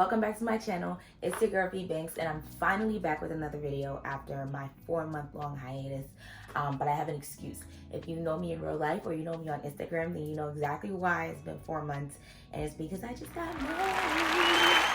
welcome back to my channel. It's your girl V Banks, and I'm finally back with another video after my 4-month-long hiatus. But I have an excuse. If you know me in real life or you know me on Instagram, then you know exactly why it's been 4 months, and it's because I just got married.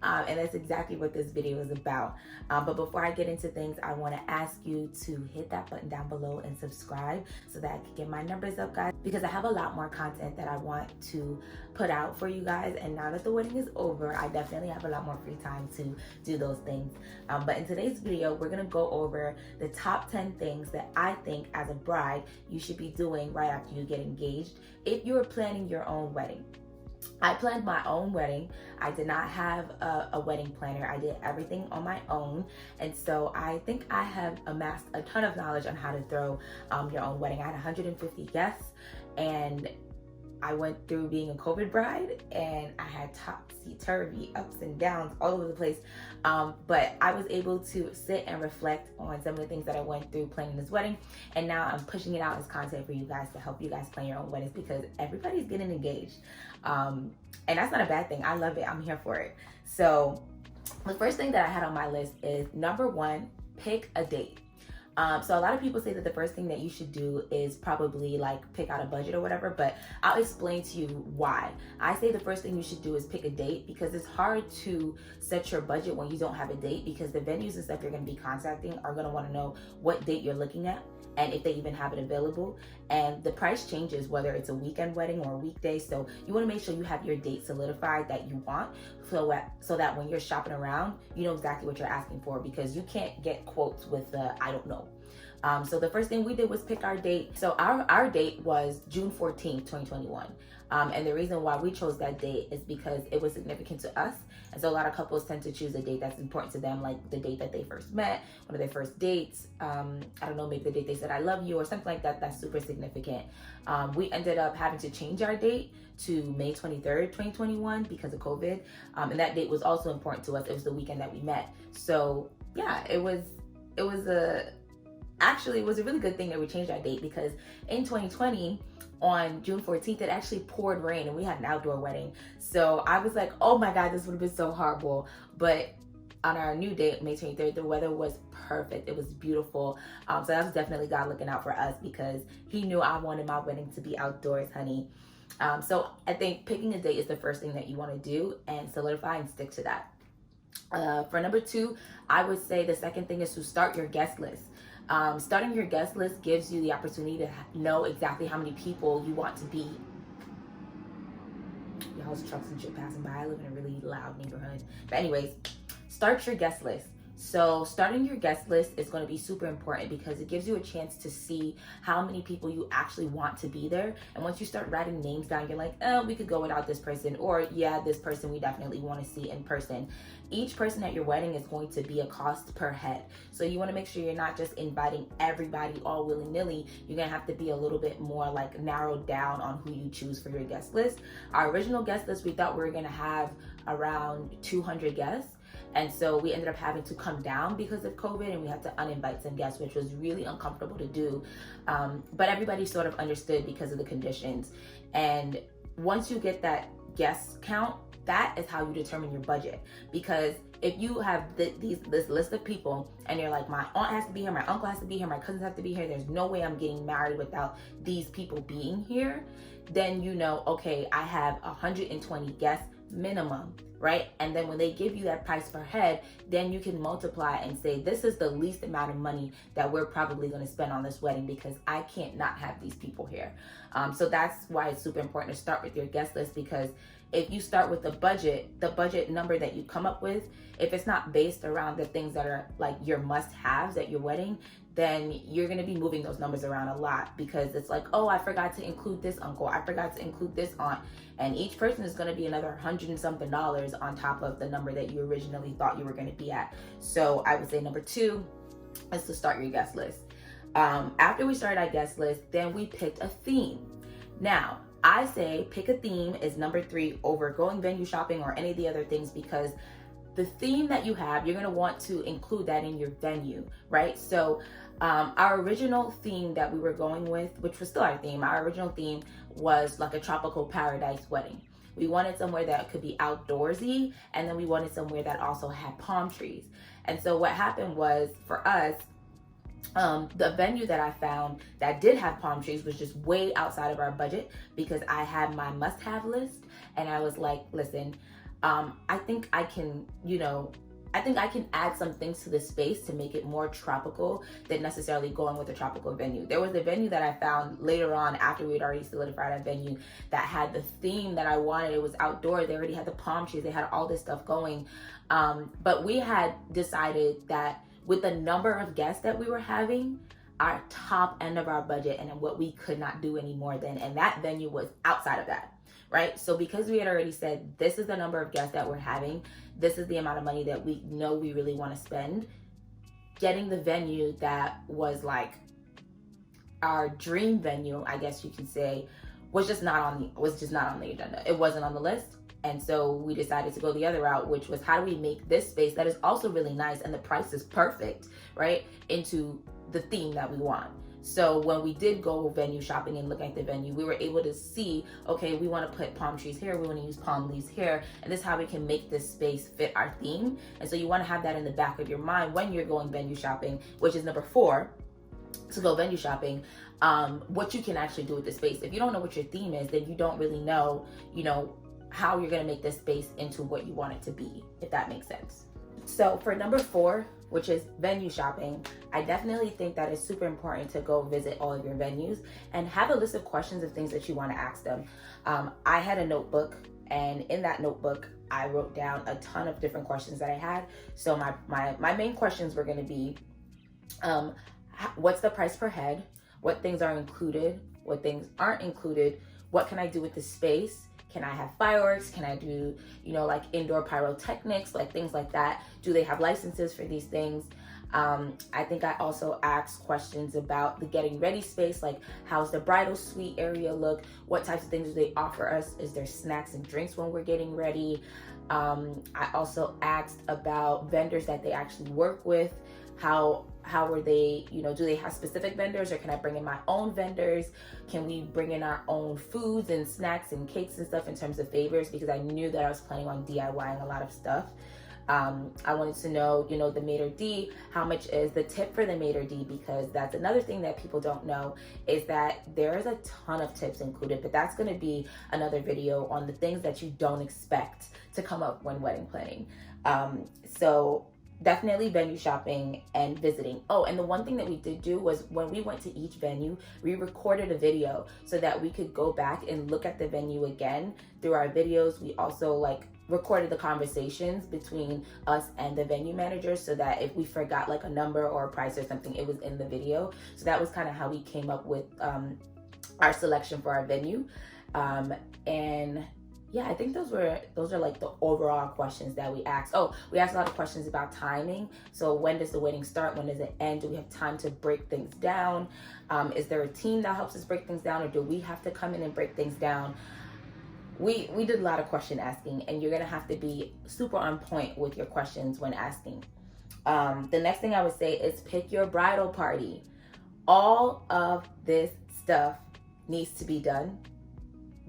And that's exactly what this video is about. But before I get into things, I want to ask you to hit that button down below and subscribe so that I can get my numbers up, guys, because I have a lot more content that I want to put out for you guys. And now that the wedding is over, I definitely have a lot more free time to do those things. But in today's video, we're going to go over the top 10 things that I think as a bride you should be doing right after you get engaged if you are planning your own wedding. I planned my own wedding. I did not have a wedding planner. I did everything on my own. And so I think I have amassed a ton of knowledge on how to throw your own wedding. I had 150 guests, and I went through being a COVID bride, and I had topsy-turvy, ups and downs all over the place. But I was able to sit and reflect on some of the things that I went through planning this wedding. And now I'm pushing it out as content for you guys to help you guys plan your own weddings, because everybody's getting engaged. And that's not a bad thing. I love it. I'm here for it. So the first thing that I had on my list is number 1, pick a date. So a lot of people say that the first thing that you should do is probably like pick out a budget or whatever, but I'll explain to you why. I say the first thing you should do is pick a date, because it's hard to set your budget when you don't have a date, because the venues and stuff you're going to be contacting are going to want to know what date you're looking at and if they even have it available. And the price changes whether it's a weekend wedding or a weekday, so you want to make sure you have your date solidified that you want, so that when you're shopping around, you know exactly what you're asking for, because you can't get quotes with I don't know. So the first thing we did was pick our date. So our date was June 14th, 2021. And the reason why we chose that date is because it was significant to us. And so a lot of couples tend to choose a date that's important to them, like the date that they first met, one of their first dates. I don't know, maybe the date they said, I love you, or something like that. That's super significant. We ended up having to change our date to May 23rd, 2021 because of COVID. And that date was also important to us. It was the weekend that we met. So yeah, it was actually, it was a really good thing that we changed our date, because in 2020, on June 14th, it actually poured rain and we had an outdoor wedding. So I was like, oh my God, this would have been so horrible. But on our new date, May 23rd, the weather was perfect. It was beautiful. So that was definitely God looking out for us, because he knew I wanted my wedding to be outdoors, honey. So I think picking a date is the first thing that you want to do, and solidify and stick to that. For number 2, I would say the second thing is to start your guest list. Starting your guest list gives you the opportunity to know exactly how many people you want to be. Y'all's trucks and shit passing by. I live in a really loud neighborhood. But anyways, start your guest list. So starting your guest list is going to be super important, because it gives you a chance to see how many people you actually want to be there. And once you start writing names down, you're like, oh, we could go without this person, or yeah, this person we definitely want to see in person. Each person at your wedding is going to be a cost per head. So you want to make sure you're not just inviting everybody all willy-nilly. You're going to have to be a little bit more like narrowed down on who you choose for your guest list. Our original guest list, we thought we were going to have around 200 guests. And so we ended up having to come down because of COVID, and we had to uninvite some guests, which was really uncomfortable to do. But everybody sort of understood because of the conditions. And once you get that guest count, that is how you determine your budget. Because if you have this list of people and you're like, my aunt has to be here, my uncle has to be here, my cousins have to be here, there's no way I'm getting married without these people being here, then you know, okay, I have 120 guests minimum, right? And then when they give you that price per head, then you can multiply and say, this is the least amount of money that we're probably going to spend on this wedding, because I can't not have these people here. So that's why it's super important to start with your guest list, because if you start with the budget number that you come up with, if it's not based around the things that are like your must-haves at your wedding, then you're going to be moving those numbers around a lot, because it's like, oh, I forgot to include this uncle, I forgot to include this aunt, and each person is going to be another $100 and something on top of the number that you originally thought you were going to be at. So I would say number 2 is to start your guest list. After we started our guest list, then we picked a theme. Now, I say pick a theme is number 3 over going venue shopping or any of the other things, because the theme that you have, you're going to want to include that in your venue, right? So our original theme that we were going with, which was still our theme, our original theme was like a tropical paradise wedding. We wanted somewhere that could be outdoorsy, and then we wanted somewhere that also had palm trees. And so what happened was, for us, the venue that I found that did have palm trees was just way outside of our budget, because I had my must-have list, and I was like, listen, I think I can, I think I can add some things to the space to make it more tropical than necessarily going with a tropical venue. There was a venue that I found later on, after we had already solidified a venue, that had the theme that I wanted. It was outdoor. They already had the palm trees. They had all this stuff going. But we had decided that with the number of guests that we were having, our top end of our budget and what we could not do anymore then, and that venue was outside of that, right? So because we had already said, this is the number of guests that we're having, this is the amount of money that we know we really want to spend, getting the venue that was like our dream venue, I guess you can say, was just not on the agenda. It wasn't on the list. And so we decided to go the other route, which was, how do we make this space that is also really nice and the price is perfect, right, into the theme that we want. So when we did go venue shopping and look at the venue, we were able to see, okay, we want to put palm trees here, we want to use palm leaves here, and this is how we can make this space fit our theme. And so you want to have that in the back of your mind when you're going venue shopping, which is number 4, to go venue shopping, what you can actually do with the space. If you don't know what your theme is, then you don't really know, how you're going to make this space into what you want it to be, if that makes sense. So for number 4, which is venue shopping, I definitely think that it's super important to go visit all of your venues and have a list of questions of things that you want to ask them. I had a notebook, and in that notebook, I wrote down a ton of different questions that I had. So my main questions were going to be, what's the price per head? What things are included? What things aren't included? What can I do with the space? Can I have fireworks? Can I do, like indoor pyrotechnics, like things like that? Do they have licenses for these things? I think I also asked questions about the getting ready space, like how's the bridal suite area look? What types of things do they offer us? Is there snacks and drinks when we're getting ready? I also asked about vendors that they actually work with. How are they, do they have specific vendors, or can I bring in my own vendors? Can we bring in our own foods and snacks and cakes and stuff in terms of favors? Because I knew that I was planning on DIYing a lot of stuff. I wanted to know, the maitre d', how much is the tip for the maitre d'? Because that's another thing that people don't know, is that there is a ton of tips included, but that's going to be another video on the things that you don't expect to come up when wedding planning. So definitely venue shopping and visiting. Oh, and the one thing that we did do was, when we went to each venue, we recorded a video so that we could go back and look at the venue again through our videos. We also recorded the conversations between us and the venue manager, so that if we forgot a number or a price or something, it was in the video. So that was kind of how we came up with our selection for our venue. And yeah, I think those are the overall questions that we asked. Oh, we asked a lot of questions about timing. So when does the wedding start? When does it end? Do we have time to break things down? Is there a team that helps us break things down, or do we have to come in and break things down? We did a lot of question asking, and you're gonna have to be super on point with your questions when asking. The next thing I would say is pick your bridal party. All of this stuff needs to be done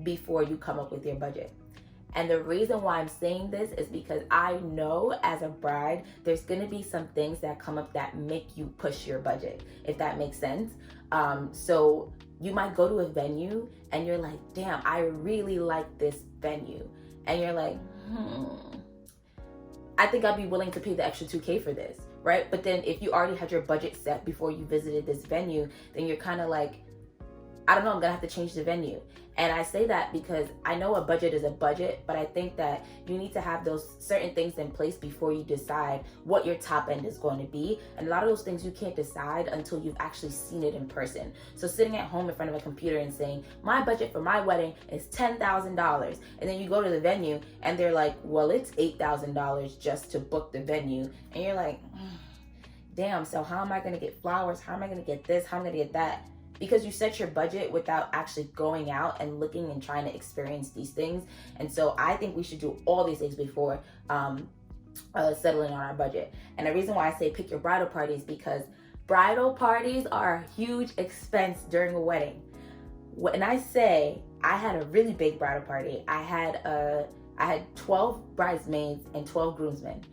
before you come up with your budget. And the reason why I'm saying this is because I know as a bride, there's gonna be some things that come up that make you push your budget, if that makes sense. So you might go to a venue and you're like, damn, I really like this venue. And you're like, I think I'd be willing to pay the extra $2K for this, right? But then if you already had your budget set before you visited this venue, then you're kind of like, I don't know, I'm gonna have to change the venue. And I say that because I know a budget is a budget, but I think that you need to have those certain things in place before you decide what your top end is going to be. And a lot of those things you can't decide until you've actually seen it in person. So sitting at home in front of a computer and saying, my budget for my wedding is $10,000. And then you go to the venue and they're like, well, it's $8,000 just to book the venue. And you're like, damn, so how am I gonna get flowers? How am I gonna get this? How am I gonna get that? Because you set your budget without actually going out and looking and trying to experience these things. And so I think we should do all these things before settling on our budget. And the reason why I say pick your bridal party is because bridal parties are a huge expense during a wedding. When I say I had a really big bridal party. I had 12 bridesmaids and 12 groomsmen.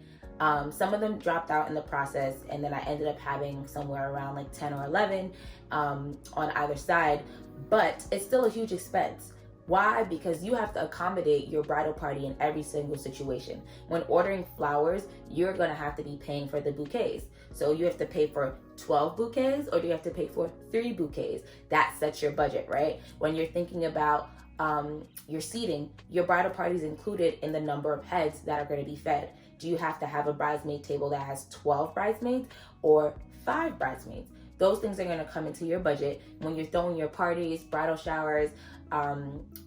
Some of them dropped out in the process, and then I ended up having somewhere around like 10 or 11 on either side, but it's still a huge expense. Why? Because you have to accommodate your bridal party in every single situation. When ordering flowers, you're gonna have to be paying for the bouquets. So you have to pay for 12 bouquets, or do you have to pay for 3 bouquets? That sets your budget, right? When you're thinking about your seating, your bridal party is included in the number of heads that are gonna be fed. Do you have to have a bridesmaid table that has 12 bridesmaids or 5 bridesmaids? Those things are gonna come into your budget when you're throwing your parties, bridal showers,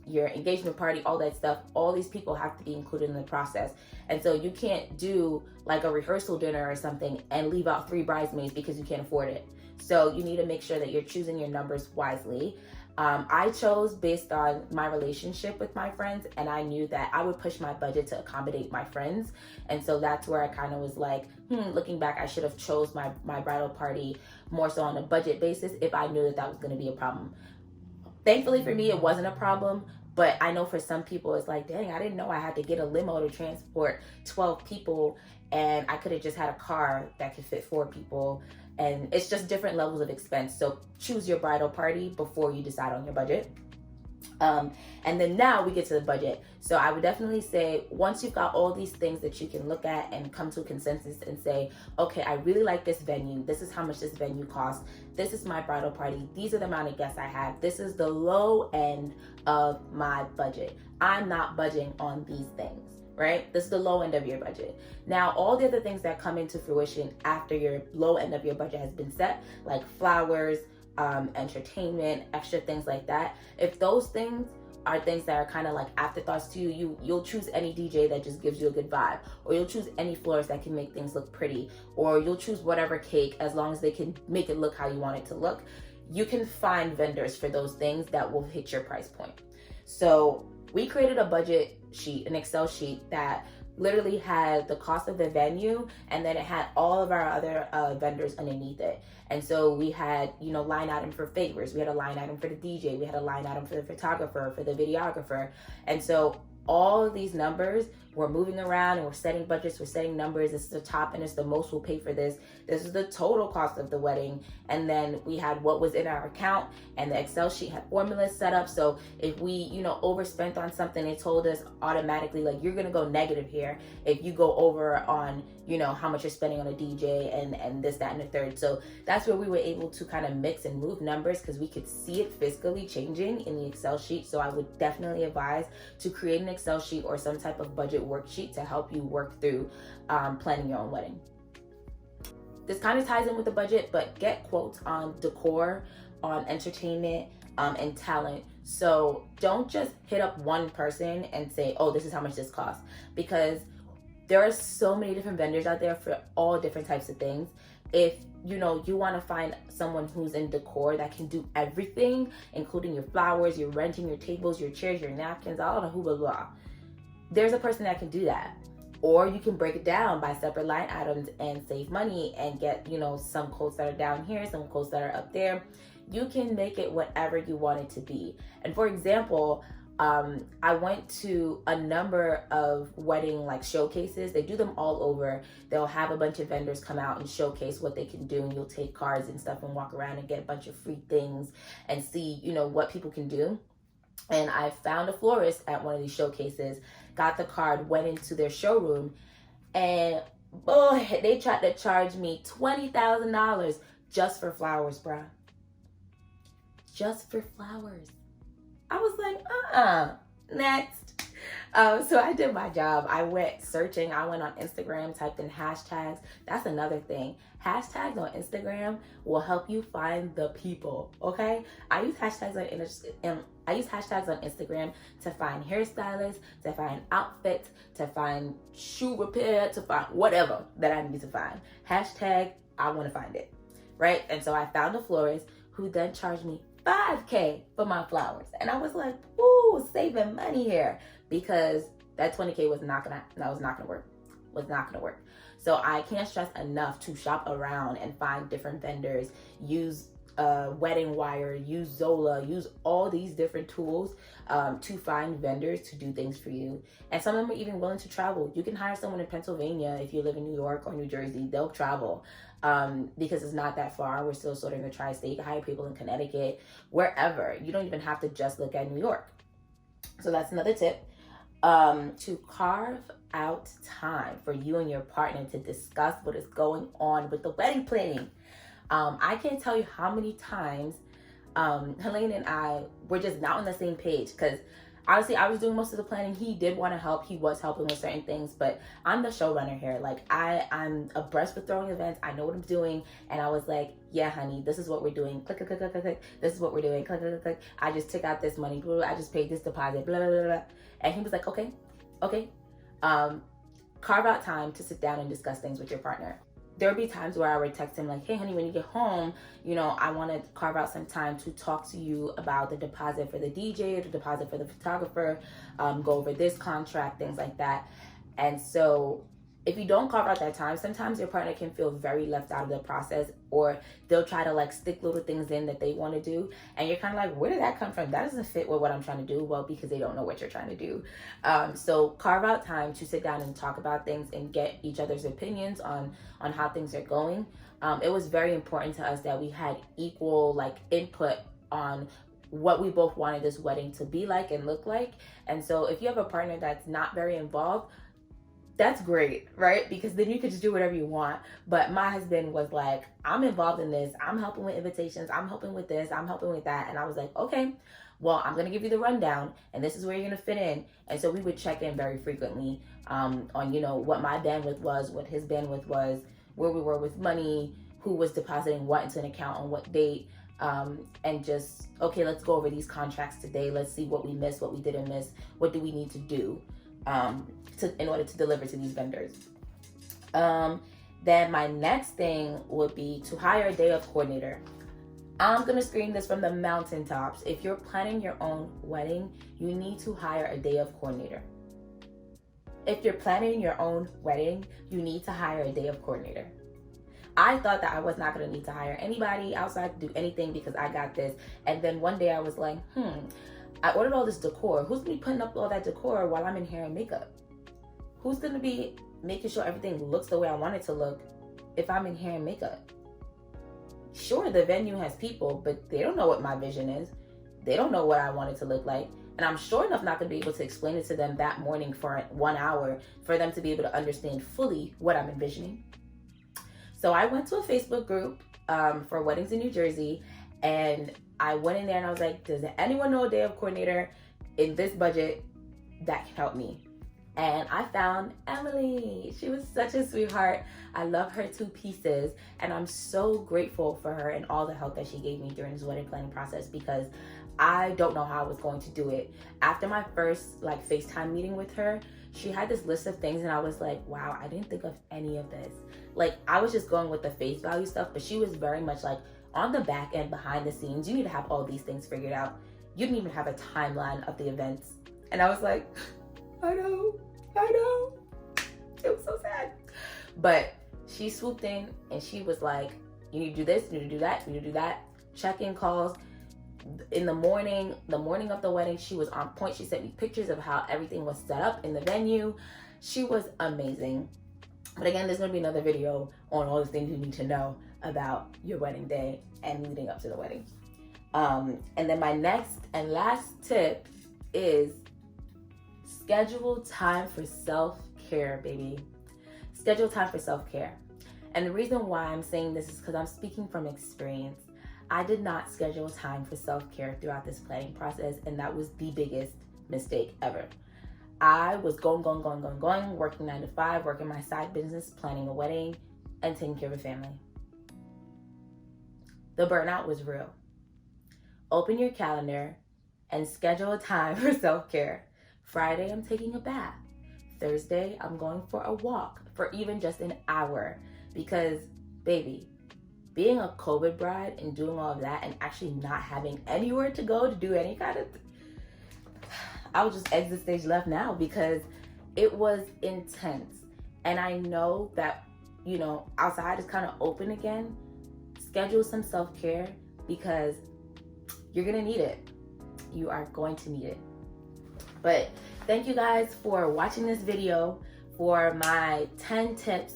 your engagement party, all that stuff. All these people have to be included in the process. And so you can't do like a rehearsal dinner or something and leave out 3 bridesmaids because you can't afford it. So you need to make sure that you're choosing your numbers wisely. I chose based on my relationship with my friends, and I knew that I would push my budget to accommodate my friends. And so that's where I kind of was like, looking back, I should have chose my bridal party more so on a budget basis if I knew that that was going to be a problem. Thankfully for me, it wasn't a problem, but I know for some people it's like, dang, I didn't know I had to get a limo to transport 12 people, and I could have just had a car that could fit 4 people. And it's just different levels of expense. So choose your bridal party before you decide on your budget. And then now we get to the budget. So I would definitely say, once you've got all these things that you can look at and come to a consensus and say, okay, I really like this venue. This is how much this venue costs. This is my bridal party. These are the amount of guests I have. This is the low end of my budget. I'm not budging on these things. Right? This is the low end of your budget. Now, all the other things that come into fruition after your low end of your budget has been set, like flowers, entertainment, extra things like that. If those things are things that are kind of like afterthoughts to you, you'll choose any DJ that just gives you a good vibe, or you'll choose any florist that can make things look pretty, or you'll choose whatever cake as long as they can make it look how you want it to look. You can find vendors for those things that will hit your price point. So we created a budget sheet, an Excel sheet that literally had the cost of the venue, and then it had all of our other vendors underneath it. And so we had, line item for favors. We had a line item for the DJ. We had a line item for the photographer, for the videographer. And so all of these numbers, we're moving around and we're setting budgets, we're setting numbers. This is the top and it's the most we'll pay for this. This is the total cost of the wedding. And then we had what was in our account, and the Excel sheet had formulas set up. So if we, overspent on something, it told us automatically, like, you're gonna go negative here if you go over on, how much you're spending on a DJ and this, that, and the third. So that's where we were able to kind of mix and move numbers, because we could see it physically changing in the Excel sheet. So I would definitely advise to create an Excel sheet or some type of budget worksheet to help you work through planning your own wedding. This kind of ties in with the budget, but get quotes on decor, on entertainment, and talent. So don't just hit up one person and say, oh, this is how much this costs, because there are so many different vendors out there for all different types of things. If you want to find someone who's in decor that can do everything, including your flowers, your renting, your tables, your chairs, your napkins, all the blah blah, there's a person that can do that. Or you can break it down by separate line items and save money and get, some quotes that are down here, some quotes that are up there. You can make it whatever you want it to be. And for example, I went to a number of wedding showcases. They do them all over. They'll have a bunch of vendors come out and showcase what they can do, and you'll take cards and stuff and walk around and get a bunch of free things and see, what people can do. And I found a florist at one of these showcases, got the card, went into their showroom, and boy, they tried to charge me $20,000 just for flowers, bruh. Just for flowers. I was like, next. So I did my job. I went searching. I went on Instagram, typed in hashtags. That's another thing. Hashtags on Instagram will help you find the people, okay? I use hashtags on Instagram to find hairstylists, to find outfits, to find shoe repair, to find whatever that I need to find. Hashtag, I want to find it, right? And so I found a florist who then charged me $5K for my flowers. And I was like, ooh, saving money here, because that $20K was not gonna work. So I can't stress enough to shop around and find different vendors, use Wedding Wire, use Zola, use all these different tools to find vendors to do things for you. And some of them are even willing to travel. You can hire someone in Pennsylvania if you live in New York or New Jersey. They'll travel because it's not that far. We're still sort of in the tri-state. You can hire people in Connecticut, wherever. You don't even have to just look at New York. So that's another tip. To carve out time for you and your partner to discuss what is going on with the wedding planning. I can't tell you how many times Helene and I were just not on the same page, because honestly, I was doing most of the planning. He did want to help. He was helping with certain things, but I'm the showrunner here. Like I'm abreast with throwing events. I know what I'm doing. And I was like, yeah, honey, this is what we're doing. Click, click, click, click, click. This is what we're doing. Click, click, click, click. I just took out this money. Blah, blah, I just paid this deposit. Blah, blah, blah, blah. And he was like, okay. Carve out time to sit down and discuss things with your partner. There would be times where I would text him like, hey, honey, when you get home, I want to carve out some time to talk to you about the deposit for the DJ, or the deposit for the photographer, go over this contract, things like that. And so if you don't carve out that time, sometimes your partner can feel very left out of the process, or they'll try to like stick little things in that they want to do. And you're kind of like, where did that come from? That doesn't fit with what I'm trying to do. Well, because they don't know what you're trying to do. So carve out time to sit down and talk about things and get each other's opinions on how things are going. It was very important to us that we had equal like input on what we both wanted this wedding to be like and look like. And so if you have a partner that's not very involved, that's great, right? Because then you could just do whatever you want. But my husband was like, I'm involved in this. I'm helping with invitations. I'm helping with this. I'm helping with that. And I was like, okay, well, I'm going to give you the rundown and this is where you're going to fit in. And so we would check in very frequently on, what my bandwidth was, what his bandwidth was, where we were with money, who was depositing what into an account on what date. And just, okay, let's go over these contracts today. Let's see what we missed, what we didn't miss. What do we need to do in order to deliver to these vendors? Then my next thing would be to hire a day of coordinator. I'm gonna scream this from the mountaintops. If you're planning your own wedding, you need to hire a day of coordinator. If you're planning your own wedding, you need to hire a day of coordinator. I thought that I was not gonna need to hire anybody outside to do anything because I got this. And then one day I was like, I ordered all this decor. Who's gonna be putting up all that decor while I'm in hair and makeup? Who's gonna be making sure everything looks the way I want it to look if I'm in hair and makeup? Sure, the venue has people, but they don't know what my vision is. They don't know what I want it to look like. And I'm sure enough not gonna be able to explain it to them that morning for 1 hour for them to be able to understand fully what I'm envisioning. So I went to a Facebook group for weddings in New Jersey, and I went in there and I was like, does anyone know a day of coordinator in this budget that can help me? And I found Emily. She was such a sweetheart. I love her to pieces. And I'm so grateful for her and all the help that she gave me during this wedding planning process, because I don't know how I was going to do it. After my first FaceTime meeting with her, she had this list of things and I was like, wow, I didn't think of any of this. I was just going with the face value stuff, but she was very much on the back end, behind the scenes, you need to have all these things figured out. You didn't even have a timeline of the events. And I was like, I know. It was so sad. But she swooped in and she was like, you need to do this, you need to do that, you need to do that. Check-in calls. In the morning of the wedding, she was on point. She sent me pictures of how everything was set up in the venue. She was amazing. But again, there's gonna be another video on all the things you need to know about your wedding day and leading up to the wedding. And then my next and last tip is schedule time for self-care, baby. Schedule time for self-care. And the reason why I'm saying this is because I'm speaking from experience. I did not schedule time for self-care throughout this planning process, and that was the biggest mistake ever. I was going, working 9 to 5, working my side business, planning a wedding, and taking care of a family. The burnout was real. Open your calendar and schedule a time for self-care. Friday, I'm taking a bath. Thursday, I'm going for a walk for even just an hour. Because, baby, being a COVID bride and doing all of that and actually not having anywhere to go to do any kind of I would just exit stage left now, because it was intense. And I know that, outside is kind of open again. Schedule some self-care, because you're gonna need it. You are going to need it. But thank you guys for watching this video for my 10 tips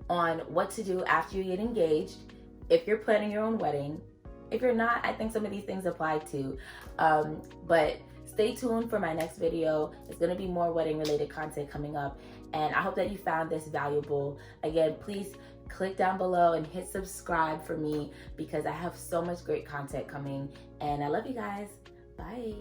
on what to do after you get engaged, if you're planning your own wedding. If you're not, I think some of these things apply too. But stay tuned for my next video. It's gonna be more wedding related content coming up, and I hope that you found this valuable. Again, please click down below and hit subscribe for me, because I have so much great content coming, and I love you guys. Bye.